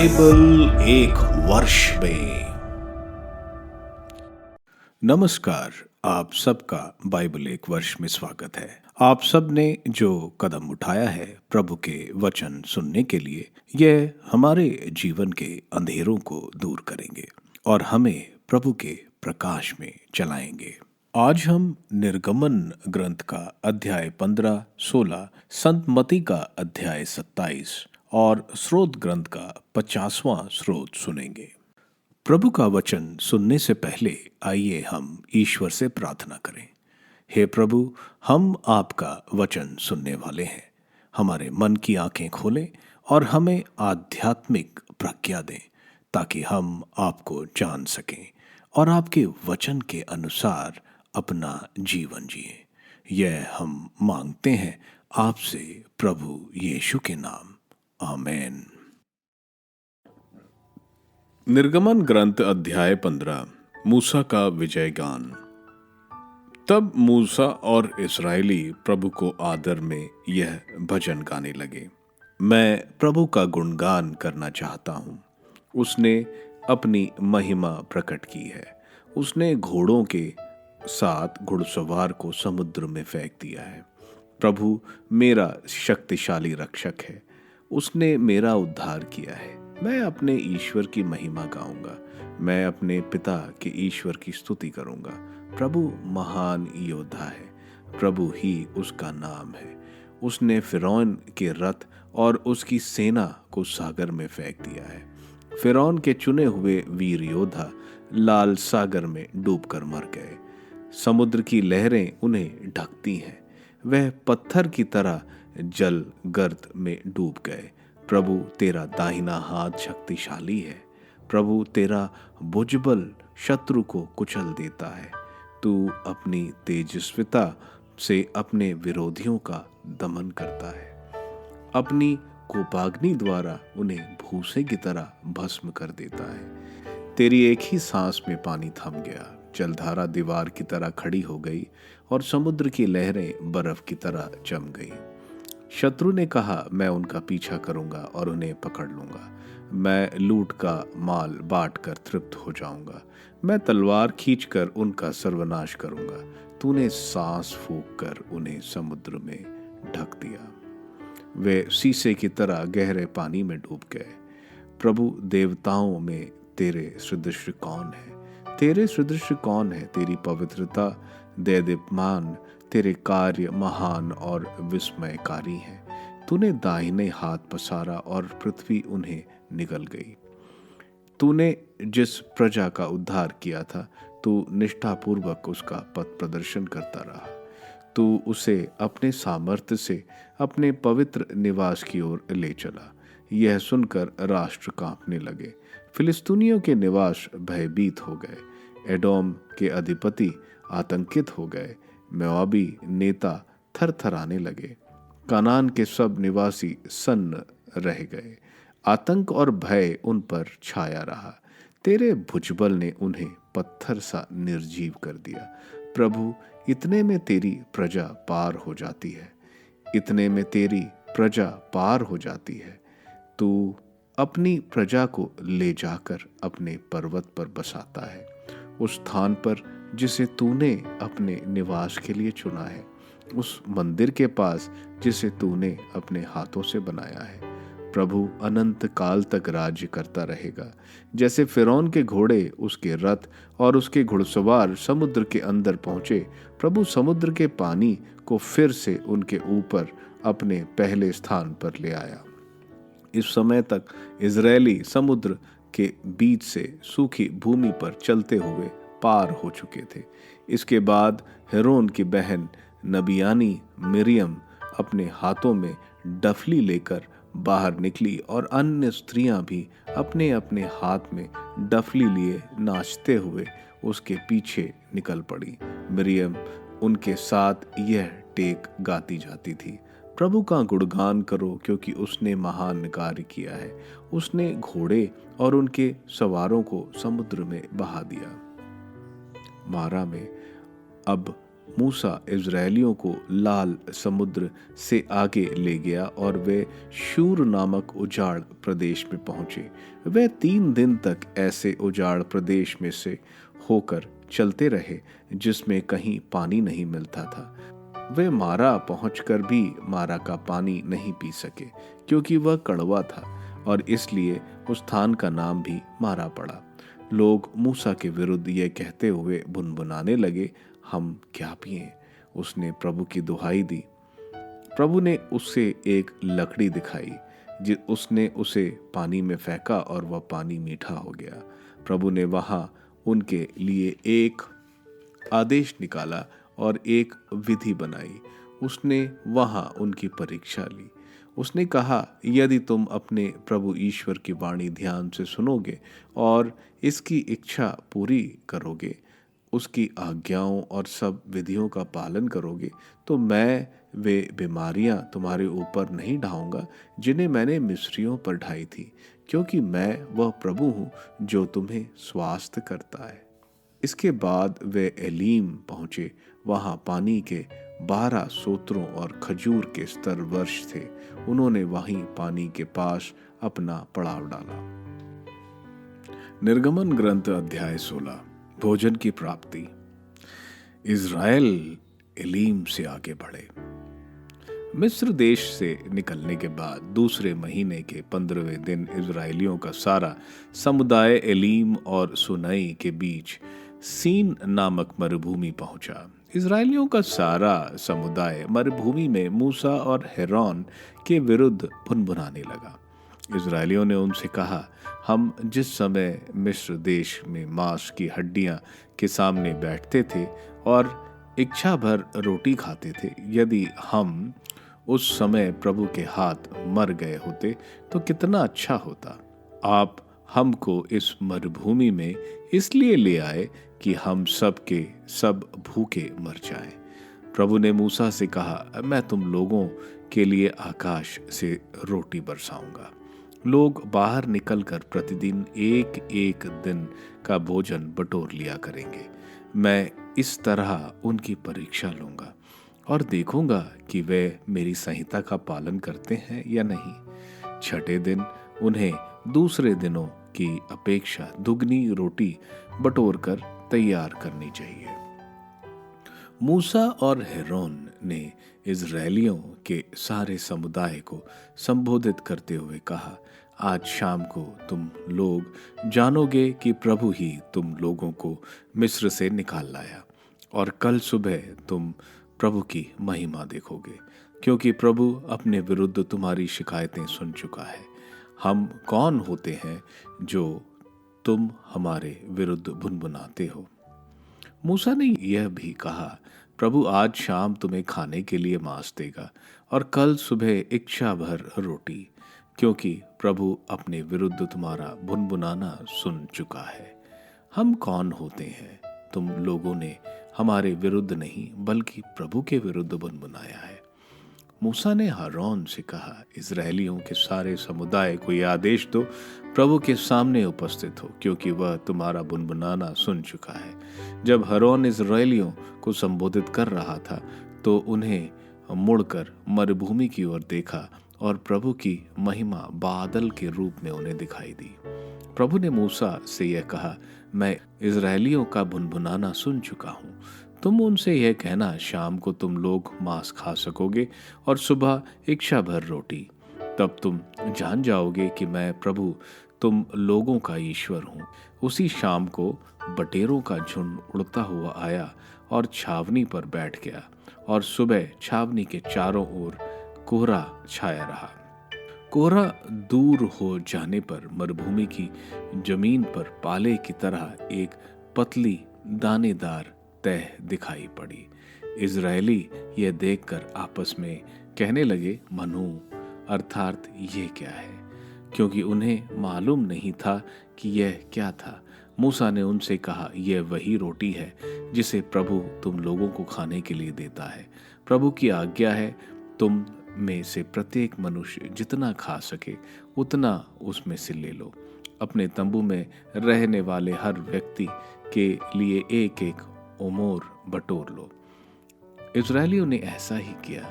Bible एक वर्ष में। नमस्कार, आप सबका बाइबल एक वर्ष में स्वागत है। आप सब ने जो कदम उठाया है प्रभु के वचन सुनने के लिए, यह हमारे जीवन के अंधेरों को दूर करेंगे और हमें प्रभु के प्रकाश में चलाएंगे। आज हम निर्गमन ग्रंथ का अध्याय 15, 16, संत मत्ती का अध्याय 27 और स्रोत ग्रंथ का 50वां स्रोत सुनेंगे। प्रभु का वचन सुनने से पहले आइए हम ईश्वर से प्रार्थना करें। हे प्रभु, हम आपका वचन सुनने वाले हैं। हमारे मन की आंखें खोलें और हमें आध्यात्मिक प्रज्ञा दें ताकि हम आपको जान सकें और आपके वचन के अनुसार अपना जीवन जिए। यह हम मांगते हैं आपसे प्रभु यीशु के नाम, आमेन। निर्गमन ग्रंथ अध्याय 15, मूसा का विजय गान। तब मूसा और इस्राएली प्रभु को आदर में यह भजन गाने लगे। मैं प्रभु का गुणगान करना चाहता हूँ। उसने अपनी महिमा प्रकट की है। उसने घोड़ों के साथ घुड़सवार को समुद्र में फेंक दिया है। प्रभु मेरा शक्तिशाली रक्षक है। उसने मेरा उद्धार किया है। मैं अपने ईश्वर की महिमा गाऊंगा। मैं अपने पिता के ईश्वर की स्तुति करूंगा। प्रभु महान योद्धा है। प्रभु ही उसका नाम है। उसने फिरौन के रथ और उसकी सेना को सागर में फेंक दिया है। फिरौन के चुने हुए वीर योद्धा लाल सागर में डूबकर मर गए। समुद्र की लहरें उन्हें ढकती हैं। वह पत्थर की तरह जल गर्त में डूब गए। प्रभु तेरा दाहिना हाथ शक्तिशाली है। प्रभु तेरा भुजबल शत्रु को कुचल देता है। तू अपनी तेजस्विता से अपने विरोधियों का दमन करता है। अपनी कोपाग्नि द्वारा उन्हें भूसे की तरह भस्म कर देता है। तेरी एक ही सांस में पानी थम गया। जलधारा दीवार की तरह खड़ी हो गई और समुद्र की लहरें बर्फ की तरह जम गई। शत्रु ने कहा, मैं उनका पीछा करूंगा और उन्हें पकड़ लूंगा। मैं लूट का माल बांट कर तृप्त हो जाऊंगा। मैं तलवार खींचकर उनका सर्वनाश करूंगा। तूने सांस फूंक कर उन्हें समुद्र में ढक दिया। वे शीशे की तरह गहरे पानी में डूब गए। प्रभु, देवताओं में तेरे सदृश कौन है? तेरे सदृश कौन है? तेरी पवित्रता देदीप्यमान, तेरे कार्य महान और विस्मयकारी हैं। तूने दाहिने हाथ पसारा और पृथ्वी उन्हें निगल गई। तूने जिस प्रजा का उद्धार किया था, तू निष्ठापूर्वक उसका पथ प्रदर्शन करता रहा। तू उसे अपने सामर्थ्य से अपने पवित्र निवास की ओर ले चला। यह सुनकर राष्ट्र कांपने लगे। फिलिस्तीनियों के निवास भयभीत हो गए। एडोम के अधिपति आतंकित हो गए। मोआबी नेता थरथराने लगे। कनान के सब निवासी सन्न रह गए। आतंक और भय उन पर छाया रहा। तेरे भुजबल ने उन्हें पत्थर सा निर्जीव कर दिया। प्रभु, इतने में तेरी प्रजा पार हो जाती है। इतने में तेरी प्रजा पार हो जाती है। तू अपनी प्रजा को ले जाकर अपने पर्वत पर बसाता है, उस स्थान पर जिसे तूने अपने निवास के लिए चुना है, उस मंदिर के पास जिसे तूने अपने हाथों से बनाया है। प्रभु अनंत काल तक राज्य करता रहेगा। जैसे फिरौन के घोड़े, उसके रथ और उसके घुड़सवार समुद्र के अंदर पहुंचे, प्रभु समुद्र के पानी को फिर से उनके ऊपर अपने पहले स्थान पर ले आया। इस समय तक इजरायली समुद्र के बीच से सूखी भूमि पर चलते हुए पार हो चुके थे। इसके बाद हेरोन की बहन नबियानी मिरियम अपने हाथों में डफली लेकर बाहर निकली और अन्य स्त्रियां भी अपने अपने हाथ में डफली लिए नाचते हुए उसके पीछे निकल पड़ी। मिरियम उनके साथ यह टेक गाती जाती थी, प्रभु का गुणगान करो क्योंकि उसने महान कार्य किया है। उसने घोड़े और उनके सवारों को समुद्र में बहा दिया। मारा में अब मूसा इज़राइलियों को लाल समुद्र से आगे ले गया और वे शूर नामक उजाड़ प्रदेश में पहुंचे। वे 3 दिन तक ऐसे उजाड़ प्रदेश में से होकर चलते रहे जिसमें कहीं पानी नहीं मिलता था। वे मारा पहुंचकर भी मारा का पानी नहीं पी सके, क्योंकि वह कड़वा था, और इसलिए उस स्थान का नाम भी मारा पड़ा। लोग मूसा के विरुद्ध ये कहते हुए भुनभुनाने लगे, हम क्या पिएं? उसने प्रभु की दुहाई दी। प्रभु ने उससे एक लकड़ी दिखाई, उसने उसे पानी में फेंका और वह पानी मीठा हो गया। प्रभु ने वहां उनके लिए एक आदेश निकाला और एक विधि बनाई। उसने वहां उनकी परीक्षा ली। उसने कहा, यदि तुम अपने प्रभु ईश्वर की वाणी ध्यान से सुनोगे और इसकी इच्छा पूरी करोगे, उसकी आज्ञाओं और सब विधियों का पालन करोगे, तो मैं वे बीमारियां तुम्हारे ऊपर नहीं ढाऊंगा जिन्हें मैंने मिस्रियों पर ढाई थी, क्योंकि मैं वह प्रभु हूँ जो तुम्हें स्वास्थ्य करता है। इसके बाद वे एलीम पहुंचे। वहां पानी के 12 सोत्रों और खजूर के स्तर वर्ष थे। उन्होंने वहीं पानी के पास अपना पड़ाव डाला। निर्गमन ग्रंथ अध्याय 16। भोजन की प्राप्ति। इज़राइल एलीम से आगे बढ़े। मिस्र देश से निकलने के बाद दूसरे महीने के 15वें दिन इज़राइलियों का सारा समुदाय एलीम और सुनई के बीच सीन नामक मरुभूमि पहुंचा। इज़राइलियों का सारा समुदाय मरुभूमि में मूसा और हेरोन के विरुद्ध भुनभुनाने लगा। इज़राइलियों ने उनसे कहा, हम जिस समय मिस्र देश में मांस की हड्डियां के सामने बैठते थे और इच्छा भर रोटी खाते थे, यदि हम उस समय प्रभु के हाथ मर गए होते तो कितना अच्छा होता। आप हमको इस मरुभूमि में इसलिए ले आए कि हम सब के सब भूखे मर जाएं। प्रभु ने मूसा से कहा, मैं तुम लोगों के लिए आकाश से रोटी बरसाऊंगा। लोग बाहर निकलकर प्रतिदिन एक एक दिन का भोजन बटोर लिया करेंगे। मैं इस तरह उनकी परीक्षा लूंगा और देखूंगा कि वे मेरी संहिता का पालन करते हैं या नहीं। छठे दिन उन्हें दूसरे दिनों की अपेक्षा दुगनी रोटी बटोर कर तैयार करनी चाहिए। मूसा और हेरोन ने इज़राइलियों के सारे समुदाय को संबोधित करते हुए कहा, आज शाम को तुम लोग जानोगे कि प्रभु ही तुम लोगों को मिस्र से निकाल लाया, और कल सुबह तुम प्रभु की महिमा देखोगे, क्योंकि प्रभु अपने विरुद्ध तुम्हारी शिकायतें सुन चुका है। हम कौन होते हैं जो तुम हमारे विरुद्ध भुनभुनाते हो? मूसा ने यह भी कहा, प्रभु आज शाम तुम्हें खाने के लिए मांस देगा और कल सुबह इच्छा भर रोटी, क्योंकि प्रभु अपने विरुद्ध तुम्हारा भुनभुनाना सुन चुका है। हम कौन होते हैं? तुम लोगों ने हमारे विरुद्ध नहीं बल्कि प्रभु के विरुद्ध भुनभुनाया है। मूसा ने हारून से कहा, इज़राइलियों के सारे समुदाय को यह आदेश दो, प्रभु के सामने उपस्थित हो, क्योंकि वह तुम्हारा भुनभुनाना सुन चुका है। जब हारून इज़राइलियों को संबोधित कर रहा था तो उन्हें मुड़कर मरुभूमि की ओर देखा और प्रभु की महिमा बादल के रूप में उन्हें दिखाई दी। प्रभु ने मूसा से यह कहा, मैं इज़राइलियों का भुनभुनाना सुन चुका हूँ। तुम उनसे यह कहना, शाम को तुम लोग मांस खा सकोगे और सुबह इच्छा भर रोटी। तब तुम जान जाओगे कि मैं प्रभु तुम लोगों का ईश्वर हूँ। उसी शाम को बटेरों का झुंड उड़ता हुआ आया और छावनी पर बैठ गया, और सुबह छावनी के चारों ओर कोहरा छाया रहा। कोहरा दूर हो जाने पर मरुभूमि की जमीन पर पाले की तरह एक पतली दानेदार तह दिखाई पड़ी। इज़राइली यह देखकर आपस में कहने लगे, मनु अर्थात ये क्या है, क्योंकि उन्हें मालूम नहीं था कि यह क्या था। मूसा ने उनसे कहा, यह वही रोटी है जिसे प्रभु तुम लोगों को खाने के लिए देता है। प्रभु की आज्ञा है, तुम में से प्रत्येक मनुष्य जितना खा सके उतना उसमें से ले लो। अपने तंबू में रहने वाले हर व्यक्ति के लिए एक एक ओमोर बटोर लो। इजरायलियों ने ऐसा ही किया,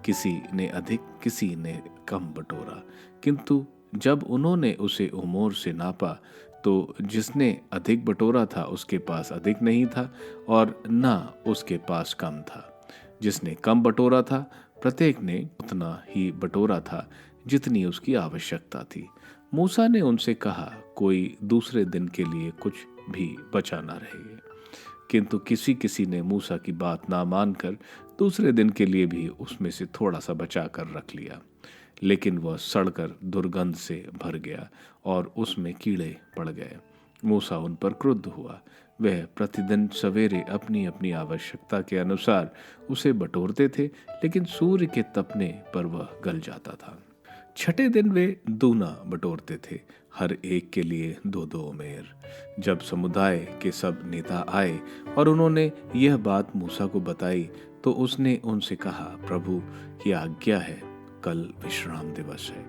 किसी ने अधिक किसी ने कम बटोरा, किंतु जब उन्होंने उसे ओमर से नापा तो जिसने अधिक बटोरा था उसके पास अधिक नहीं था और न उसके पास कम था। जिसने कम बटोरा था प्रत्येक ने उतना ही बटोरा था जितनी उसकी आवश्यकता थी। मूसा ने उनसे कहा, कोई दूसरे दिन के लिए कुछ भी बचा न रहे। किंतु किसी किसी ने मूसा की बात ना मानकर दूसरे दिन के लिए भी उसमें से थोड़ा सा बचा कर रख लिया, लेकिन वह सड़कर दुर्गंध से भर गया और उसमें कीड़े पड़ गए। मूसा उन पर क्रुद्ध हुआ। वह प्रतिदिन सवेरे अपनी अपनी आवश्यकता के अनुसार उसे बटोरते थे, लेकिन सूर्य के तपने पर वह गल जाता था। छठे दिन वे दूना बटोरते थे, हर एक के लिए 2-2 ओमेर। जब समुदाय के सब नेता आए और उन्होंने यह बात मूसा को बताई तो उसने उनसे कहा, प्रभु की आज्ञा है, कल विश्राम दिवस है,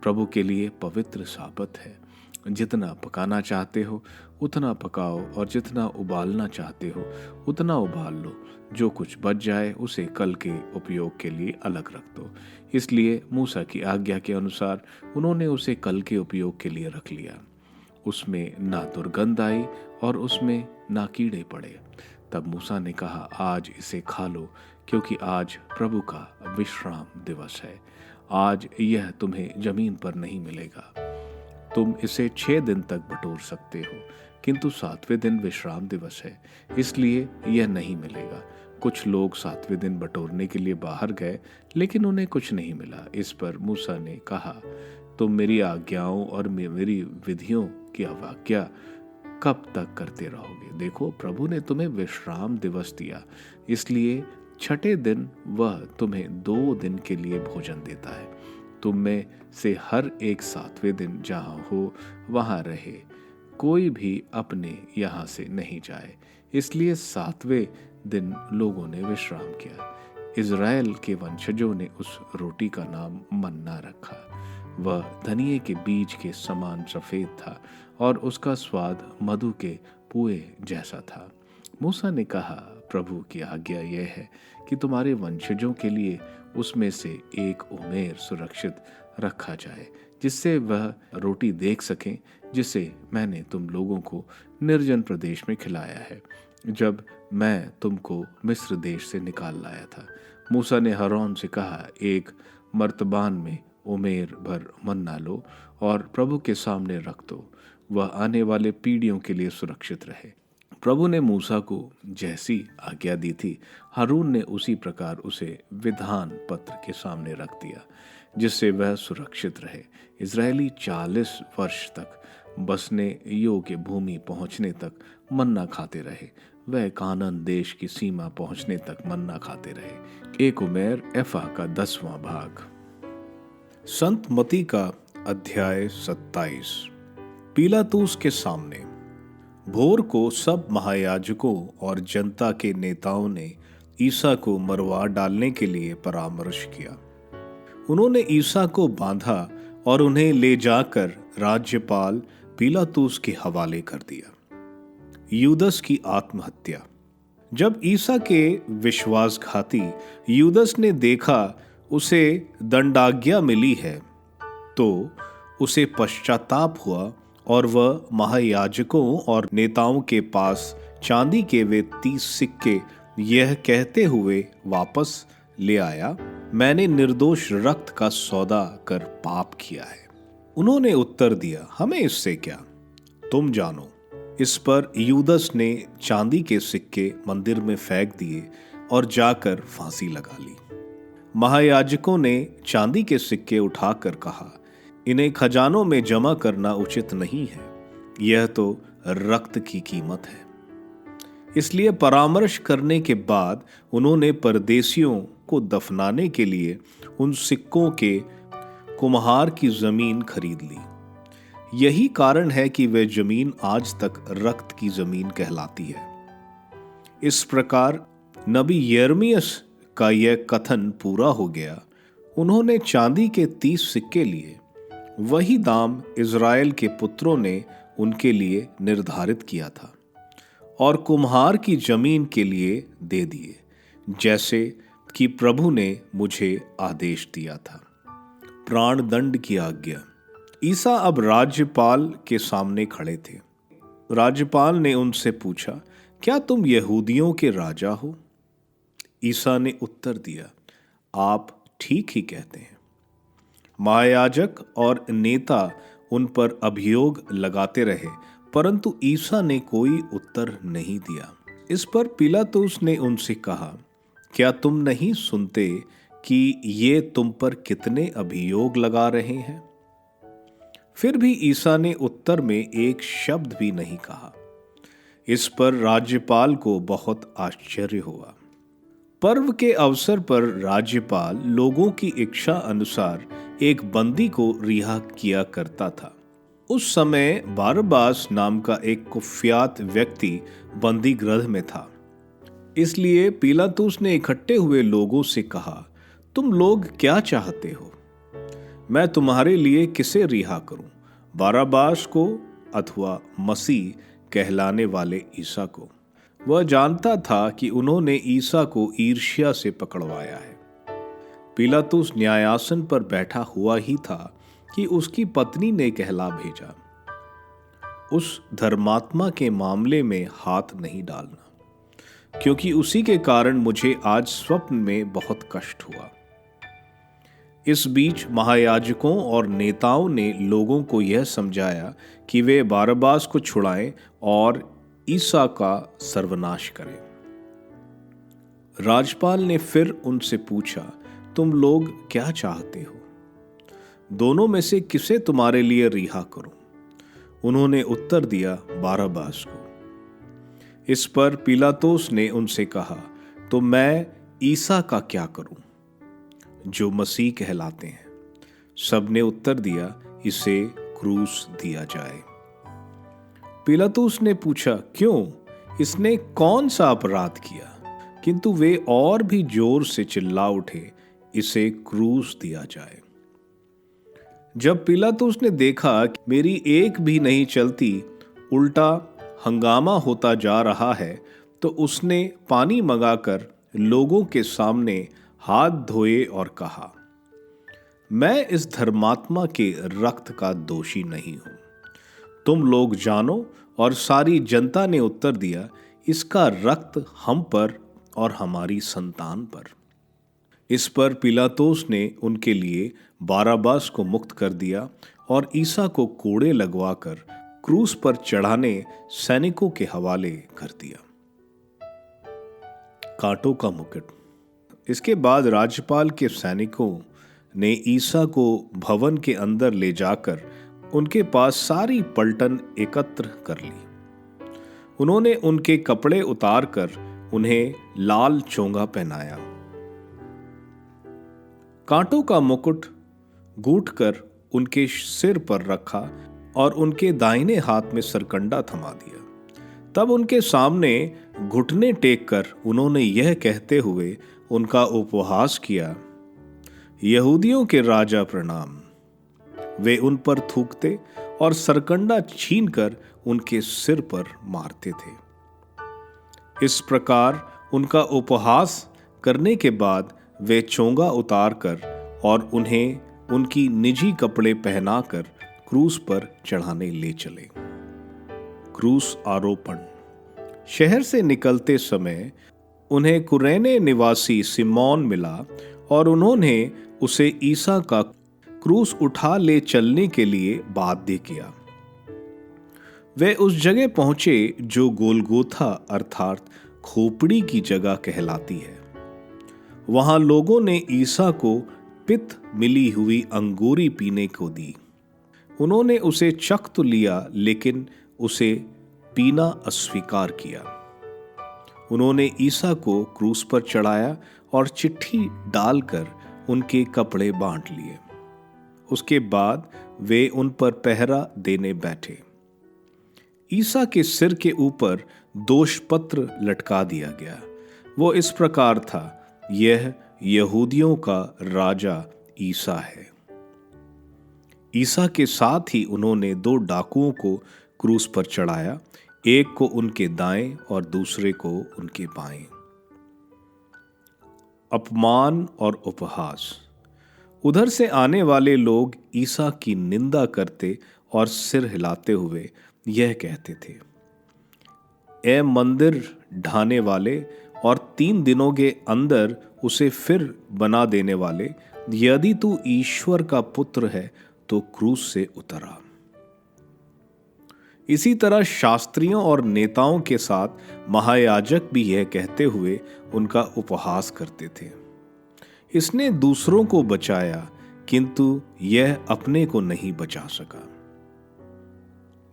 प्रभु के लिए पवित्र साबत है। जितना पकाना चाहते हो उतना पकाओ और जितना उबालना चाहते हो उतना उबाल लो। जो कुछ बच जाए उसे कल के उपयोग के लिए अलग रख दो। इसलिए मूसा की आज्ञा के अनुसार उन्होंने उसे कल के उपयोग के लिए रख लिया। उसमें ना दुर्गंध आई और उसमें ना कीड़े पड़े। तब मूसा ने कहा, आज इसे खा लो, क्योंकि आज प्रभु का विश्राम दिवस है। आज यह तुम्हें जमीन पर नहीं मिलेगा। तुम इसे 6 दिन तक बटोर सकते हो, किंतु 7वें दिन विश्राम दिवस है, इसलिए यह नहीं मिलेगा। कुछ लोग 7वें दिन बटोरने के लिए बाहर गए, लेकिन उन्हें कुछ नहीं मिला। इस पर मूसा ने कहा, तुम मेरी आज्ञाओं और मेरी विधियों की अवज्ञा कब तक करते रहोगे? देखो, प्रभु ने तुम्हें विश्राम दिवस दिया, इसलिए छठे दिन वह तुम्हें 2 दिन के लिए भोजन देता है। तुम में से हर एक 7वें दिन जहां हो वहां रहे, कोई भी अपने यहाँ से नहीं जाए। इसलिए 7वें दिन लोगों ने विश्राम किया। इज़राइल के वंशजों ने उस रोटी का नाम मन्ना रखा। वह धनिये के बीज के समान सफेद था और उसका स्वाद मधु के पुए जैसा था। मूसा ने कहा, प्रभु की आज्ञा यह है कि तुम्हारे वंशजों के लिए उसमें से 1 ओमेर सुरक्षित रखा जाए, जिससे वह रोटी देख सकें जिसे मैंने तुम लोगों को निर्जन प्रदेश में खिलाया है, जब मैं तुमको मिस्र देश से निकाल लाया था। मूसा ने हारून से कहा, 1 मर्तबान में ओमेर भर मन्ना लो और प्रभु के सामने रख दो, वह आने वाले पीढ़ियों के लिए सुरक्षित रहे। प्रभु ने मूसा को जैसी आज्ञा दी थी, हारून ने उसी प्रकार उसे विधान पत्र के सामने रख दिया, जिससे वह सुरक्षित रहे। इजरायली 40 वर्ष तक बसने योग्य भूमि पहुंचने तक मन्ना खाते रहे। वह कानान देश की सीमा पहुंचने तक मन्ना खाते रहे। 1 ओमेर एफा का 10वां भाग। संत मती का अध्याय 27। पीलातूस के सामने। भोर को सब महायाजकों और जनता के नेताओं ने ईसा को मरवा डालने के लिए परामर्श किया। उन्होंने ईसा को बांधा और उन्हें ले जाकर राज्यपाल पीलातूस के हवाले कर दिया। यूदस की आत्महत्या। जब ईसा के विश्वासघाती यूदस ने देखा उसे दंडाज्ञा मिली है, तो उसे पश्चाताप हुआ और वह महायाजकों और नेताओं के पास चांदी के वे 30 सिक्के यह कहते हुए वापस ले आया, मैंने निर्दोष रक्त का सौदा कर पाप किया है। उन्होंने उत्तर दिया, हमें इससे क्या, तुम जानो। इस पर यूदस ने चांदी के सिक्के मंदिर में फेंक दिए और जाकर फांसी लगा ली। महायाजकों ने चांदी के सिक्के उठाकर कहा, इन्हें खजानों में जमा करना उचित नहीं है, यह तो रक्त की कीमत है। इसलिए परामर्श करने के बाद उन्होंने परदेशियों को दफनाने के लिए उन सिक्कों के कुम्हार की जमीन खरीद ली। यही कारण है कि वह जमीन आज तक रक्त की जमीन कहलाती है। इस प्रकार नबी यिर्मयाह का यह कथन पूरा हो गया। उन्होंने चांदी के 30 सिक्के लिए, वही दाम इज़राइल के पुत्रों ने उनके लिए निर्धारित किया था, और कुम्हार की जमीन के लिए दे दिए। जैसे कि प्रभु ने मुझे आदेश दिया था। प्राण दंड की आज्ञा। ईसा अब राज्यपाल के सामने खड़े थे। राज्यपाल ने उनसे पूछा, क्या तुम यहूदियों के राजा हो? ईसा ने उत्तर दिया, आप ठीक ही कहते हैं। महायाजक और नेता उन पर अभियोग लगाते रहे, परंतु ईसा ने कोई उत्तर नहीं दिया। इस पर पिलातुस ने उनसे कहा, क्या तुम नहीं सुनते कि ये तुम पर कितने अभियोग लगा रहे हैं? फिर भी ईसा ने उत्तर में एक शब्द भी नहीं कहा। इस पर राज्यपाल को बहुत आश्चर्य हुआ। पर्व के अवसर पर राज्यपाल लोगों की इच्छा अनुसार एक बंदी को रिहा किया करता था। उस समय बारबास नाम का एक कुख्यात व्यक्ति बंदी गृह में था। इसलिए पिलातुस ने इकट्ठे हुए लोगों से कहा, तुम लोग क्या चाहते हो? मैं तुम्हारे लिए किसे रिहा करूं, बारबास को अथवा मसीह कहलाने वाले ईसा को? वह जानता था कि उन्होंने ईसा को ईर्ष्या से पकड़वाया है। पिलातुस न्यायासन पर बैठा हुआ ही था कि उसकी पत्नी ने कहला भेजा, उस धर्मात्मा के मामले में हाथ नहीं डालना, क्योंकि उसी के कारण मुझे आज स्वप्न में बहुत कष्ट हुआ। इस बीच महायाजकों और नेताओं ने लोगों को यह समझाया कि वे बारबास को छुड़ाएं और ईसा का सर्वनाश करें। राज्यपाल ने फिर उनसे पूछा, तुम लोग क्या चाहते हो? दोनों में से किसे तुम्हारे लिए रिहा करूं? उन्होंने उत्तर दिया, बारबास को। इस पर पिलातुस ने उनसे कहा, तो मैं ईसा का क्या करूं, जो मसीह कहलाते हैं? सबने उत्तर दिया, इसे क्रूस दिया जाए। पिलातुस ने पूछा, क्यों? इसने कौन सा अपराध किया? किंतु वे और भी जोर से चिल्ला उठे, इसे क्रूस दिया जाए। जब पिलातुस ने देखा कि मेरी एक भी नहीं चलती, उल्टा हंगामा होता जा रहा है, तो उसने पानी मंगाकर लोगों के सामने हाथ धोए और कहा, मैं इस धर्मात्मा के रक्त का दोषी नहीं हूं। तुम लोग जानो। और सारी जनता ने उत्तर दिया, इसका रक्त हम पर और हमारी संतान पर। इस पर पिलातुस ने उनके लिए बारबास को मुक्त कर दिया और ईसा को कोड़े लगवाकर क्रूस पर चढ़ाने सैनिकों के हवाले कर दिया। कांटों का मुकुट। इसके बाद राज्यपाल के सैनिकों ने ईसा को भवन के अंदर ले जाकर उनके पास सारी पलटन एकत्र कर ली। उन्होंने उनके कपड़े उतारकर उन्हें लाल चोंगा पहनाया, कांटों का मुकुट गूंथकर उनके सिर पर रखा और उनके दाहिने हाथ में सरकंडा थमा दिया। तब उनके सामने घुटने टेक कर उन्होंने यह कहते हुए उनका उपहास किया, यहूदियों के राजा प्रणाम। वे उन पर थूकते और सरकंडा छीनकर उनके सिर पर मारते थे। इस प्रकार उनका उपहास करने के बाद वे चोंगा उतारकर और उन्हें उनकी निजी कपड़े पहनाकर क्रूस पर चढ़ाने ले चले। क्रूस आरोपण। शहर से निकलते समय उन्हें कुरेने निवासी सिमोन मिला और उन्होंने उसे ईसा का क्रूस उठा ले चलने के लिए बाध्य किया। वे उस जगह पहुंचे जो गोलगोथा अर्थात खोपड़ी की जगह कहलाती है। वहां लोगों ने ईसा को पित्त मिली हुई अंगूरी पीने को दी। उन्होंने उसे चख तो लिया, लेकिन उसे पीना अस्वीकार किया। उन्होंने ईसा को क्रूस पर चढ़ाया और चिट्ठी डालकर उनके कपड़े बांट लिए। उसके बाद वे उन पर पहरा देने बैठे। ईसा के सिर के ऊपर दोषपत्र लटका दिया गया। वो इस प्रकार था, यह यहूदियों का राजा ईसा है। ईसा के साथ ही उन्होंने 2 डाकुओं को क्रूस पर चढ़ाया, एक को उनके दाएं और दूसरे को उनके बाएं। अपमान और उपहास। उधर से आने वाले लोग ईसा की निंदा करते और सिर हिलाते हुए यह कहते थे, ए मंदिर ढाने वाले और 3 दिनों के अंदर उसे फिर बना देने वाले, यदि तू ईश्वर का पुत्र है तो क्रूस से उतर आ। इसी तरह शास्त्रियों और नेताओं के साथ महायाजक भी यह कहते हुए उनका उपहास करते थे, इसने दूसरों को बचाया किंतु यह अपने को नहीं बचा सका।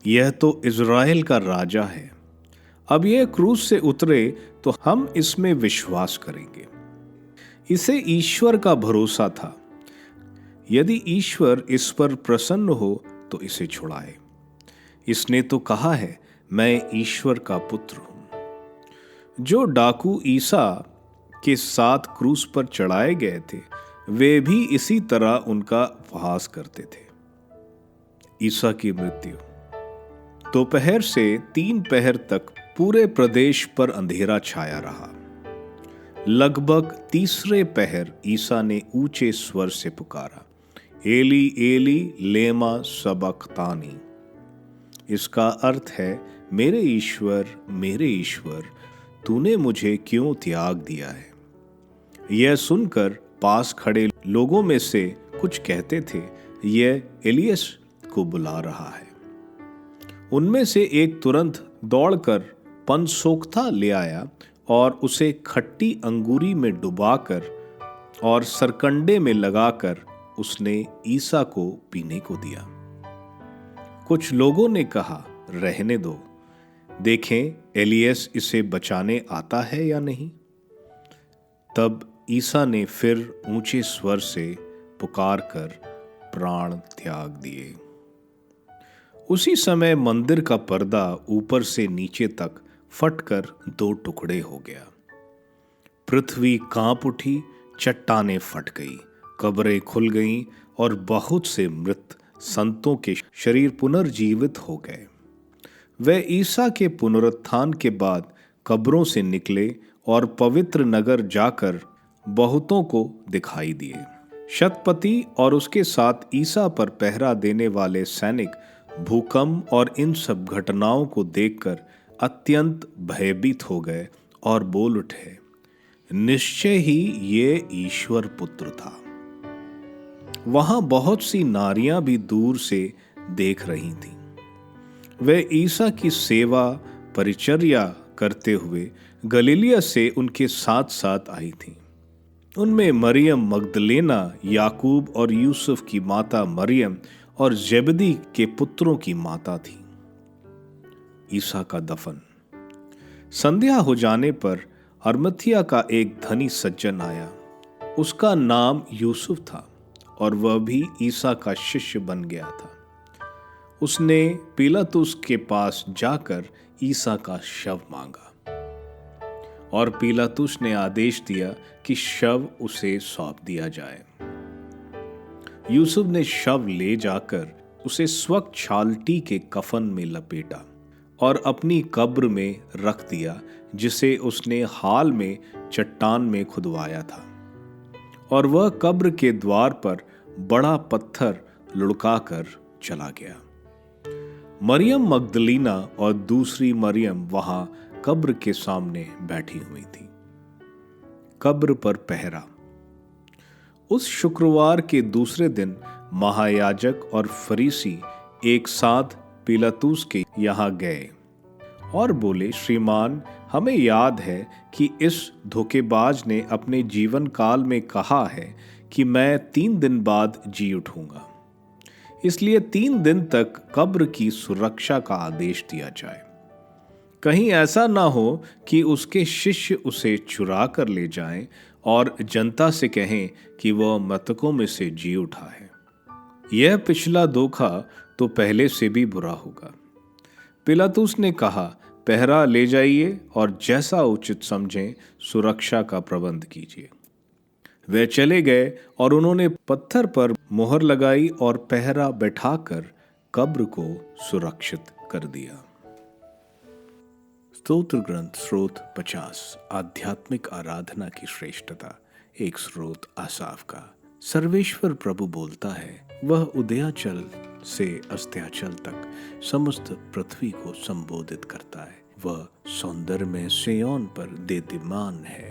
यह तो इज़राइल का राजा है, अब यह क्रूस से उतरे तो हम इसमें विश्वास करेंगे। इसे ईश्वर का भरोसा था, यदि ईश्वर इस पर प्रसन्न हो तो इसे छुड़ाए। इसने तो कहा है, मैं ईश्वर का पुत्र हूं। जो डाकू ईसा के साथ क्रूस पर चढ़ाए गए थे, वे भी इसी तरह उनका उपहास करते थे। ईसा की मृत्यु। दोपहर से 3 पहर तक पूरे प्रदेश पर अंधेरा छाया रहा। लगभग तीसरे पहर ईसा ने ऊंचे स्वर से पुकारा, एली एली लेमा सबक्तानी। इसका अर्थ है, मेरे ईश्वर तूने मुझे क्यों त्याग दिया है। यह सुनकर पास खड़े लोगों में से कुछ कहते थे, यह एलियस को बुला रहा है। उनमें से एक तुरंत दौड़कर पनसोख्ता ले आया और उसे खट्टी अंगूरी में डुबाकर और सरकंडे में लगाकर उसने ईसा को पीने को दिया। कुछ लोगों ने कहा, रहने दो, देखें एलियस इसे बचाने आता है या नहीं। तब ईसा ने फिर ऊंचे स्वर से पुकार कर प्राण त्याग दिए। उसी समय मंदिर का पर्दा ऊपर से नीचे तक फटकर 2 टुकड़े हो गया। पृथ्वी कांप उठी, चट्टानें फट गई, कब्रें खुल गईं और बहुत से मृत संतों के शरीर पुनर्जीवित हो गए। वे ईसा के पुनरुत्थान के बाद कब्रों से निकले और पवित्र नगर जाकर बहुतों को दिखाई दिए। शतपति और उसके साथ ईसा पर पहरा देने वाले सैनिक भूकंप और इन सब घटनाओं को देखकर अत्यंत भयभीत हो गए और बोल उठे, निश्चय ही ये ईश्वर पुत्र था। वहां बहुत सी नारियां भी दूर से देख रही थीं। वे ईसा की सेवा परिचर्या करते हुए गलीलिया से उनके साथ साथ आई थीं। उनमें मरियम मगदलेना, याकूब और यूसुफ की माता मरियम और जेबदी के पुत्रों की माता थी। ईसा का दफन। संध्या हो जाने पर अरमथिया का एक धनी सज्जन आया। उसका नाम यूसुफ था और वह भी ईसा का शिष्य बन गया था। उसने पिलातुस के पास जाकर ईसा का शव मांगा और पिलातुस ने आदेश दिया कि शव उसे सौंप दिया जाए। यूसुफ ने शव ले जाकर उसे स्वच्छ छालटी के कफन में लपेटा और अपनी कब्र में रख दिया, जिसे उसने हाल में चट्टान में खुदवाया था। और वह कब्र के द्वार पर बड़ा पत्थर लुढ़काकर चला गया। मरियम मगदलीना और दूसरी मरियम वहां कब्र के सामने बैठी हुई थी। कब्र पर पहरा। उस शुक्रवार के दूसरे दिन महायाजक और फरीसी एक साथ पिलातुस के यहां गए और बोले, श्रीमान, हमें याद है कि इस धोखेबाज ने अपने जीवन काल में कहा है कि मैं 3 दिन बाद जी उठूंगा। इसलिए 3 दिन तक कब्र की सुरक्षा का आदेश दिया जाए। कहीं ऐसा ना हो कि उसके शिष्य उसे चुरा कर ले जाएं और जनता से कहें कि वह मृतकों में से जी उठा है। यह पिछला धोखा तो पहले से भी बुरा होगा। पिलातुस ने कहा, पहरा ले जाइए और जैसा उचित समझें सुरक्षा का प्रबंध कीजिए। वे चले गए और उन्होंने पत्थर पर मोहर लगाई और पहरा बैठाकर कब्र को सुरक्षित कर दिया। स्तोत्र ग्रंथ स्रोत 50 आध्यात्मिक आराधना की श्रेष्ठता। एक स्रोत आसाफ का। सर्वेश्वर प्रभु बोलता है, वह उदयाचल से अस्त्याचल तक समस्त पृथ्वी को संबोधित करता है। वह सौंदर्य में सिय्योन पर देदीप्यमान है।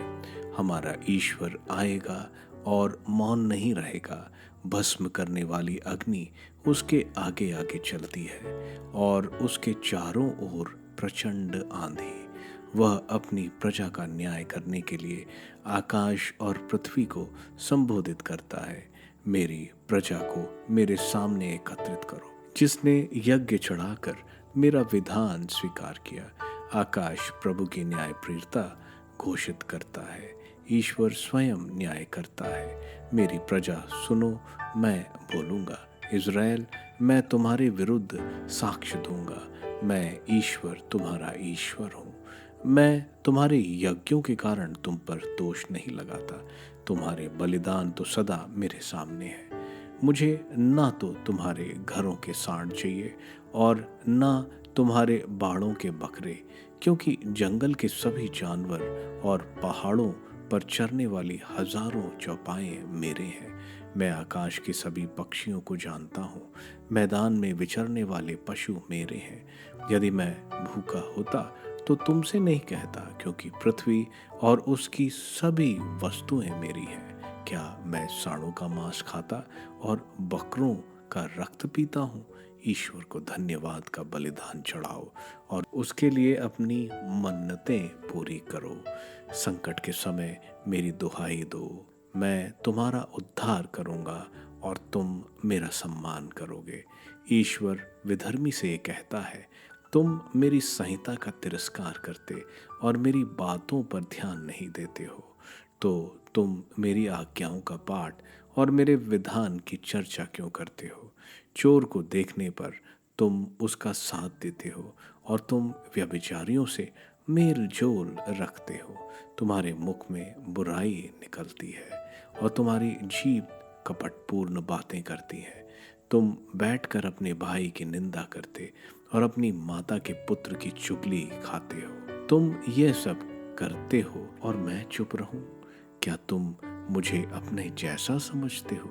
हमारा ईश्वर आएगा और मौन नहीं रहेगा। भस्म करने वाली अग्नि उसके आगे आगे चलती है और उसके चारों ओर प्रचंड आंधी। वह अपनी प्रजा का न्याय करने के लिए आकाश और पृथ्वी को संबोधित करता है। मेरी प्रजा को मेरे सामने एकत्रित करो, जिसने यज्ञ चढ़ाकर मेरा विधान स्वीकार किया। आकाश प्रभु की न्याय प्रियता घोषित करता है। ईश्वर स्वयं न्याय करता है। मेरी प्रजा सुनो, मैं बोलूँगा। इज़राइल, मैं तुम्हारे विरुद्ध साक्ष्य दूंगा। मैं ईश्वर तुम्हारा ईश्वर हूँ। मैं तुम्हारे यज्ञों के कारण तुम पर दोष नहीं लगाता। तुम्हारे बलिदान तो सदा मेरे सामने है। मुझे ना तो तुम्हारे घरों के सांड चाहिए और ना तुम्हारे बाड़ों के बकरे, क्योंकि जंगल के सभी जानवर और पहाड़ों पर चरने वाली हजारों चौपाएं मेरे हैं। मैं आकाश के सभी पक्षियों को जानता हूँ। मैदान में विचरने वाले पशु मेरे हैं। यदि मैं भूखा होता तो तुमसे नहीं कहता, क्योंकि पृथ्वी और उसकी सभी वस्तुएं मेरी हैं। क्या मैं सांडों का मांस खाता और बकरों का रक्त पीता हूँ? ईश्वर को धन्यवाद का बलिदान चढ़ाओ और उसके लिए अपनी मन्नतें पूरी करो। संकट के समय मेरी दुहाई दो। मैं तुम्हारा उद्धार करूंगा और तुम मेरा सम्मान करोगे। ईश्वर विधर्मी से ये कहता है, तुम मेरी संहिता का तिरस्कार करते और मेरी बातों पर ध्यान नहीं देते हो, तो तुम मेरी आज्ञाओं का पाठ और मेरे विधान की चर्चा क्यों करते हो? चोर को देखने पर तुम उसका साथ देते हो और तुम व्यभिचारियों से मेल जोल रखते हो। तुम्हारे मुख में बुराई निकलती है और तुम्हारी जीभ कपटपूर्ण बातें करती है। तुम बैठकर अपने भाई की निंदा करते और अपनी माता के पुत्र की चुगली खाते हो। तुम ये सब करते हो और मैं चुप रहूं? क्या तुम मुझे अपने जैसा समझते हो?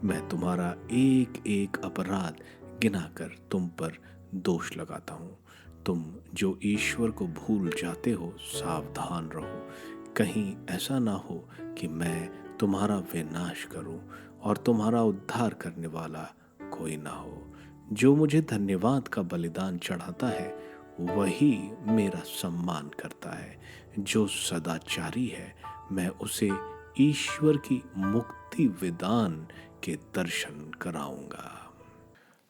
मैं तुम्हारा एक एक अपराध गिनाकर तुम पर दोष लगाता हूँ। तुम जो ईश्वर को भूल जाते हो, सावधान रहो। कहीं ऐसा ना हो कि मैं तुम्हारा विनाश करूं और तुम्हारा उद्धार करने वाला कोई ना हो। जो मुझे धन्यवाद का बलिदान चढ़ाता है, वही मेरा सम्मान करता है। जो सदाचारी है, मैं उसे ईश्वर की मुक्ति विधान के दर्शन कराऊंगा।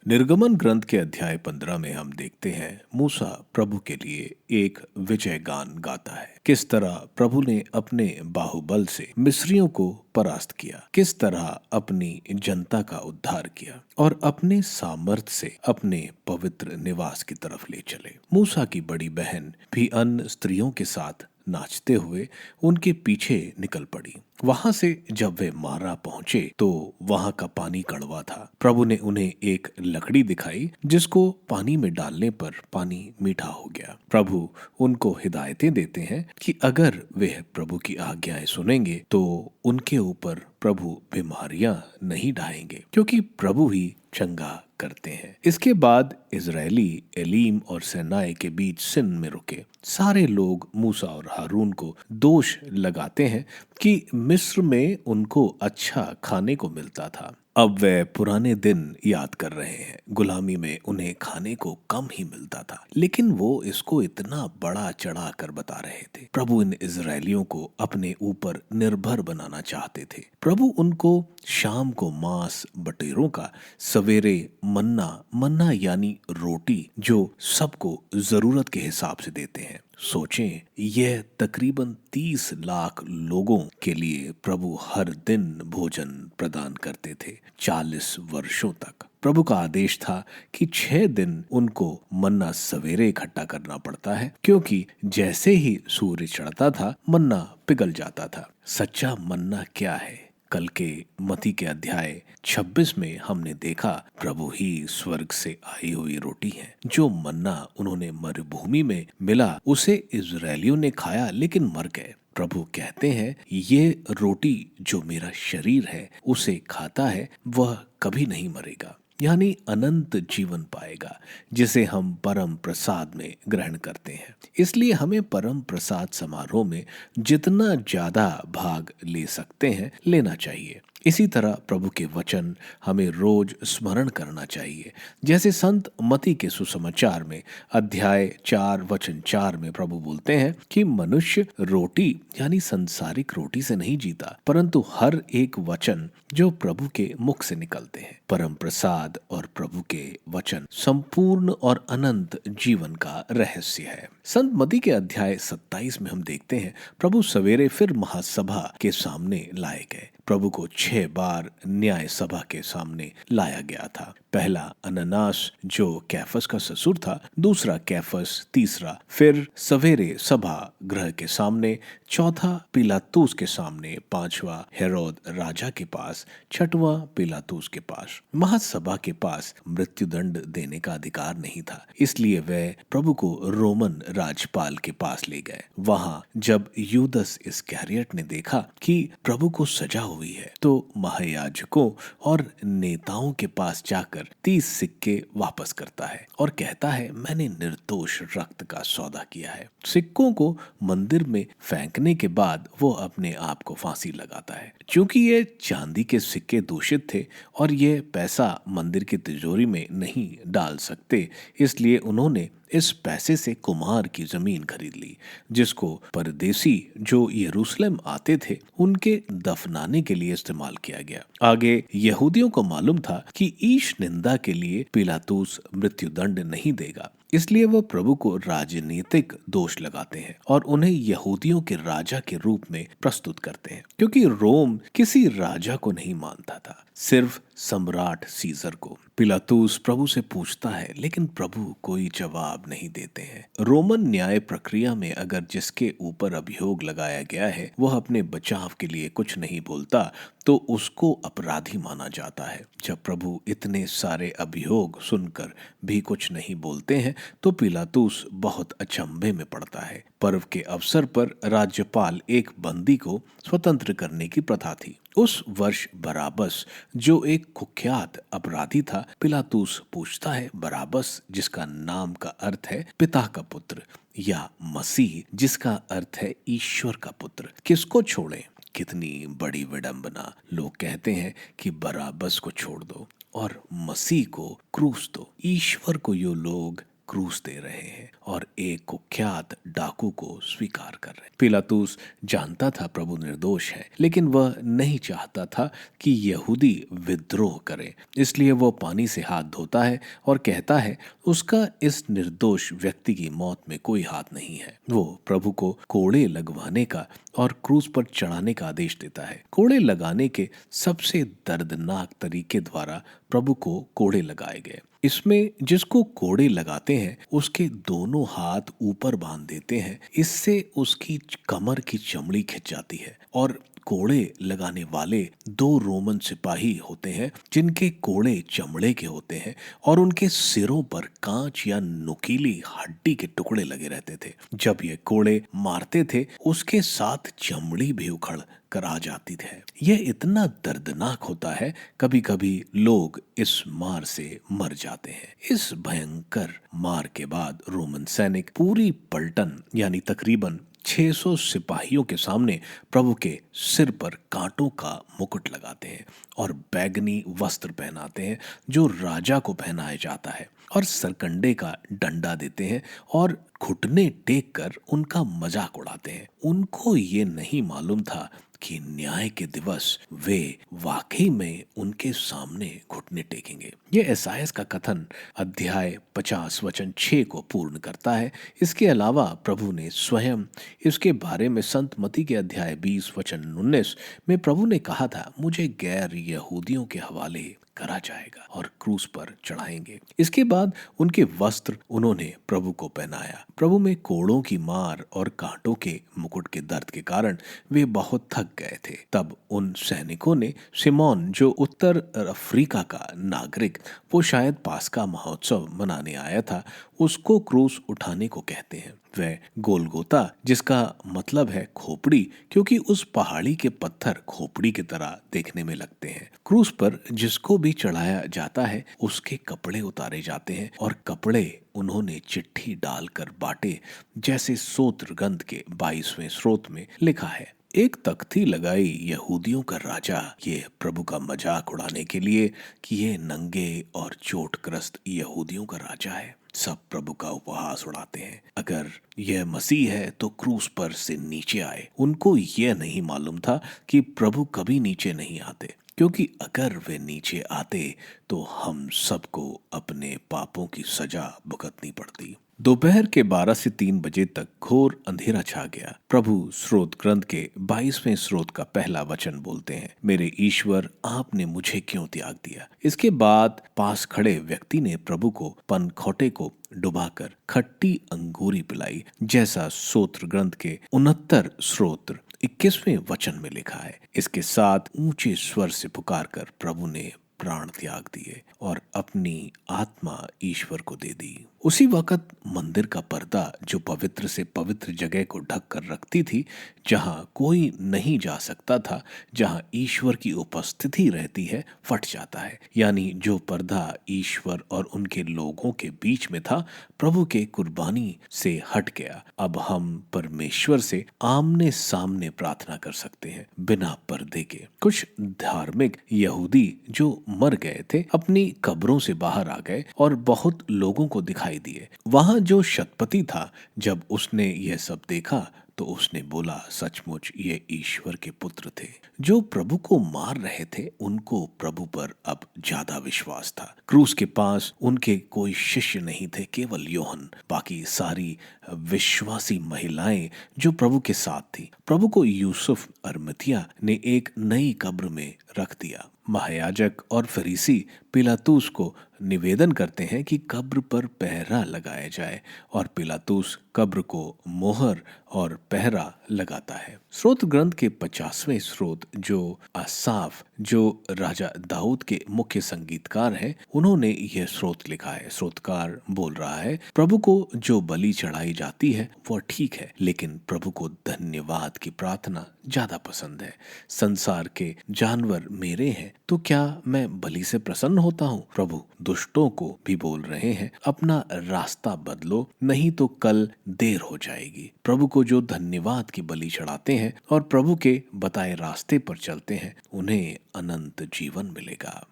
निर्गमन ग्रंथ के अध्याय 15 में हम देखते हैं मूसा प्रभु के लिए एक विजय गान गाता है। किस तरह प्रभु ने अपने बाहुबल से मिस्रियों को परास्त किया, किस तरह अपनी जनता का उद्धार किया और अपने सामर्थ्य से अपने पवित्र निवास की तरफ ले चले। मूसा की बड़ी बहन भी अन्य स्त्रियों के साथ नाचते हुए उनके पीछे निकल पड़ी। वहां से जब वे मारा पहुंचे तो वहां का पानी कड़वा था। प्रभु ने उन्हें एक लकड़ी दिखाई जिसको पानी में डालने पर पानी मीठा हो गया। प्रभु उनको हिदायतें देते हैं कि अगर वे प्रभु की आज्ञाएं सुनेंगे तो उनके ऊपर प्रभु बीमारियां नहीं ढाएंगे, क्योंकि प्रभु ही चंगा करते हैं। इसके बाद इजरायली एलीम और सेनाए के बीच सिन में रुके। सारे लोग मूसा और हारून को दोष लगाते हैं कि मिस्र में उनको अच्छा खाने को मिलता था। अब वे पुराने दिन याद कर रहे हैं। गुलामी में उन्हें खाने को कम ही मिलता था, लेकिन वो इसको इतना बड़ा चढ़ा कर बता रहे थे। प्रभु इन इजरायलियों को अपने ऊपर निर्भर बनाना चाहते थे। प्रभु उनको शाम को मांस बटेरों का, सवेरे मन्ना यानी रोटी जो सबको जरूरत के हिसाब से देते हैं। सोचें, यह तकरीबन 30 लाख लोगों के लिए प्रभु हर दिन भोजन प्रदान करते थे 40 वर्षों तक। प्रभु का आदेश था कि 6 दिन उनको मन्ना सवेरे इकट्ठा करना पड़ता है, क्योंकि जैसे ही सूर्य चढ़ता था मन्ना पिघल जाता था। सच्चा मन्ना क्या है? कल के मत्ती के अध्याय 26 में हमने देखा प्रभु ही स्वर्ग से आई हुई रोटी है। जो मन्ना उन्होंने मरुभूमि में मिला उसे इजरायलियों ने खाया लेकिन मर गए। प्रभु कहते हैं ये रोटी जो मेरा शरीर है उसे खाता है वह कभी नहीं मरेगा, यानी अनंत जीवन पाएगा, जिसे हम परम प्रसाद में ग्रहण करते हैं। इसलिए हमें परम प्रसाद समारोह में जितना ज्यादा भाग ले सकते हैं लेना चाहिए। इसी तरह प्रभु के वचन हमें रोज स्मरण करना चाहिए। जैसे संत मत्ती के सुसमाचार में अध्याय 4 वचन 4 में प्रभु बोलते हैं कि मनुष्य रोटी यानी सांसारिक रोटी से नहीं जीता, परंतु हर एक वचन जो प्रभु के मुख से निकलते हैं। परम प्रसाद और प्रभु के वचन संपूर्ण और अनंत जीवन का रहस्य है। संत मत्ती के अध्याय 27 में हम देखते हैं प्रभु सवेरे फिर महासभा के सामने लाए गए। प्रभु को 6 बार न्याय सभा के सामने लाया गया था। पहला अननास जो कैफस का ससुर था, दूसरा कैफस, तीसरा फिर सवेरे सभा गृह के सामने, चौथा पिलातूस के सामने, पांचवा हेरोद राजा के पास, छठवां पिलातूस के पास। महासभा के पास मृत्युदंड देने का अधिकार नहीं था, इसलिए वह प्रभु को रोमन राजपाल के पास ले गए। वहां जब यूदस इस्करियोत ने देखा कि प्रभु को सजा हुई है तो महायाजकों और नेताओं के पास जाकर 30 सिक्के वापस करता है और कहता है मैंने निर्दोष रक्त का सौदा किया है। सिक्कों को मंदिर में फेंकने के बाद वो अपने आप को फांसी लगाता है। क्योंकि ये चांदी के सिक्के दूषित थे और ये पैसा मंदिर की तिजोरी में नहीं डाल सकते, इसलिए उन्होंने इस पैसे से कुम्हार की जमीन खरीद ली, जिसको परदेसी जो यरूशलेम आते थे उनके दफनाने के लिए इस्तेमाल किया गया। आगे यहूदियों को मालूम था कि ईश निंदा के लिए पिलातूस मृत्युदंड नहीं देगा, इसलिए वह प्रभु को राजनीतिक दोष लगाते हैं और उन्हें यहूदियों के राजा के रूप में प्रस्तुत करते हैं। क्योंकि रोम किसी राजा को नहीं मानता था, सिर्फ सम्राट सीजर को। पिलातूस प्रभु से पूछता है लेकिन प्रभु कोई जवाब नहीं देते हैं। रोमन न्याय प्रक्रिया में अगर जिसके ऊपर अभियोग लगाया गया है वह अपने बचाव के लिए कुछ नहीं बोलता तो उसको अपराधी माना जाता है। जब प्रभु इतने सारे अभियोग सुनकर भी कुछ नहीं बोलते हैं तो पिलातूस बहुत अचंभे में पड़ता है। पर्व के अवसर पर राज्यपाल एक बंदी को स्वतंत्र करने की प्रथा थी। उस वर्ष बराबस जो एक कुख्यात अपराधी था, पिलातूस पूछता है बराबस जिसका नाम का अर्थ है पिता का पुत्र या मसीह जिसका अर्थ है ईश्वर का पुत्र, किसको छोड़ें? कितनी बड़ी विडंबना। लोग कहते हैं कि बराबस को छोड़ दो और मसीह को क्रूस दो। ईश्वर को ये लोग क्रूस दे रहे हैं और एक कुख्यात डाकू को स्वीकार कर रहे हैं। पिलातूस जानता था प्रभु निर्दोष है, लेकिन वह नहीं चाहता था कि यहूदी विद्रोह करें, इसलिए वह पानी से हाथ धोता है और कहता है उसका इस निर्दोष व्यक्ति की मौत में कोई हाथ नहीं है। वो प्रभु को कोड़े लगवाने का और क्रूस पर चढ़ाने का आदेश देता है। कोड़े लगाने के सबसे दर्दनाक तरीके द्वारा प्रभु को कोड़े लगाए गए। इसमें जिसको कोड़े लगाते हैं उसके दोनों हाथ ऊपर बांध देते हैं, इससे उसकी कमर की चमड़ी खिंच जाती है और कोड़े लगाने वाले 2 रोमन सिपाही होते हैं जिनके कोड़े चमड़े के होते हैं और उनके सिरों पर कांच या नुकीली हड्डी के टुकड़े लगे रहते थे। जब ये कोड़े मारते थे उसके साथ चमड़ी भी उखड़ कर आ जाती है। यह इतना दर्दनाक होता है, कभी कभी लोग इस मार से मर जाते हैं। इस भयंकर मार के बाद रोमन सैनिक पूरी पलटन यानी तकरीबन 600 सिपाहियों के सामने प्रभु के सिर पर कांटों का मुकुट लगाते हैं और बैगनी वस्त्र पहनाते हैं जो राजा को पहनाया जाता है और सरकंडे का डंडा देते हैं और घुटने टेक कर उनका मजाक उड़ाते हैं। उनको ये नहीं मालूम था कि न्याय के दिवस वे वाकई में उनके सामने घुटने टेकेंगे। ये एसायास का कथन अध्याय 50 वचन 6 को पूर्ण करता है। इसके अलावा प्रभु ने स्वयं इसके बारे में संत मत्ती के अध्याय 20 वचन 19 में प्रभु ने कहा था, मुझे गैर यहूदियों के हवाले करा जाएगा और क्रूस पर चढ़ाएंगे। इसके बाद उनके वस्त्र उन्होंने प्रभु को पहनाया। प्रभु में कोड़ों की मार और कांटों के मुकुट के दर्द के कारण वे बहुत थक गए थे। तब उन सैनिकों ने सिमोन, जो उत्तर अफ्रीका का नागरिक, वो शायद पास्का महोत्सव मनाने आया था, उसको क्रूस उठाने को कहते हैं। वह गोलगोता, जिसका मतलब है खोपड़ी, क्योंकि उस पहाड़ी के पत्थर खोपड़ी की तरह देखने में लगते हैं। क्रूस पर जिसको भी चढ़ाया जाता है उसके कपड़े उतारे जाते हैं और कपड़े उन्होंने चिट्ठी डालकर बांटे, जैसे स्तोत्र ग्रंथ के 22वें स्रोत में लिखा है। एक तख्ती लगाई यहूदियों का राजा, ये प्रभु का मजाक उड़ाने के लिए कि ये नंगे और चोटग्रस्त यहूदियों का राजा है। सब प्रभु का उपहास उड़ाते हैं। अगर यह मसीह है तो क्रूस पर से नीचे आए। उनको यह नहीं मालूम था कि प्रभु कभी नीचे नहीं आते, क्योंकि अगर वे नीचे आते तो हम सबको अपने पापों की सजा भुगतनी पड़ती। दोपहर के 12 से 3 बजे तक घोर अंधेरा छा गया। प्रभु स्रोत ग्रंथ के 22वें स्रोत का पहला वचन बोलते हैं, मेरे ईश्वर, आपने मुझे क्यों त्याग दिया। इसके बाद पास खड़े व्यक्ति ने प्रभु को पनखोटे को डुबाकर खट्टी अंगूरी पिलाई, जैसा स्तोत्र ग्रंथ के 69 स्रोत 21वें वचन में लिखा है। इसके साथ ऊंचे स्वर से पुकारकर प्रभु ने प्राण त्याग दिए और अपनी आत्मा ईश्वर को दे दी। उसी वक्त मंदिर का पर्दा, जो पवित्र से पवित्र जगह को ढक कर रखती थी, जहां कोई नहीं जा सकता था, जहां ईश्वर की उपस्थिति रहती है, फट जाता है। यानी जो पर्दा ईश्वर और उनके लोगों के बीच में था, प्रभु के कुर्बानी से हट गया। अब हम परमेश्वर से आमने सामने प्रार्थना कर सकते हैं, बिना पर्दे के। कुछ धार्मिक यहूदी जो मर गए थे अपनी कब्रों से बाहर आ गए और बहुत लोगों को दिखाई दिए। वहां जो शतपति था, जब उसने यह सब देखा तो उसने बोला, सचमुच ये ईश्वर के पुत्र थे। जो प्रभु को मार रहे थे उनको प्रभु पर अब ज्यादा विश्वास था। क्रूस के पास उनके कोई शिष्य नहीं थे, केवल योहन। बाकी सारी विश्वासी महिलाएं जो प्रभु के साथ थी। प्रभु को यूसुफ अरमतिया ने एक नई कब्र में रख दिया। महायाजक और फरीसी पिलातुस को निवेदन करते हैं कि कब्र पर पहरा लगाया जाए, और पिलातुस कब्र को मोहर और पहरा लगाता है। स्रोत ग्रंथ के 50वें स्रोत, जो आसाफ, जो राजा दाऊद के मुख्य संगीतकार हैं, उन्होंने यह स्रोत लिखा है। स्रोतकार बोल रहा है, प्रभु को जो बलि चढ़ाई जाती है वह ठीक है, लेकिन प्रभु को धन्यवाद की प्रार्थना ज्यादा पसंद है। संसार के जानवर मेरे हैं, तो क्या मैं बलि से प्रसन्न होता हूँ? प्रभु दुष्टों को भी बोल रहे हैं, अपना रास्ता बदलो, नहीं तो कल देर हो जाएगी। प्रभु को जो धन्यवाद की बलि चढ़ाते हैं और प्रभु के बताए रास्ते पर चलते हैं, उन्हें अनंत जीवन मिलेगा।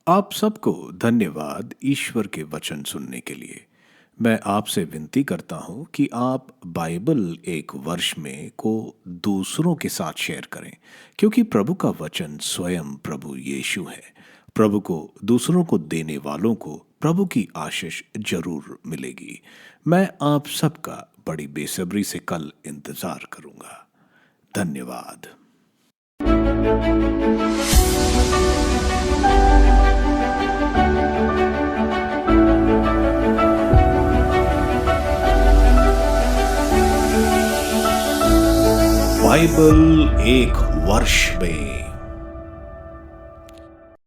आप सबको धन्यवाद ईश्वर के वचन सुनने के लिए। मैं आपसे विनती करता हूं कि आप बाइबल एक वर्ष में को दूसरों के साथ शेयर करें, क्योंकि प्रभु का वचन स्वयं प्रभु यीशु है। प्रभु को दूसरों को देने वालों को प्रभु की आशीष जरूर मिलेगी। मैं आप सबका बड़ी बेसब्री से कल इंतजार करूंगा। धन्यवाद। बाइबल एक वर्ष में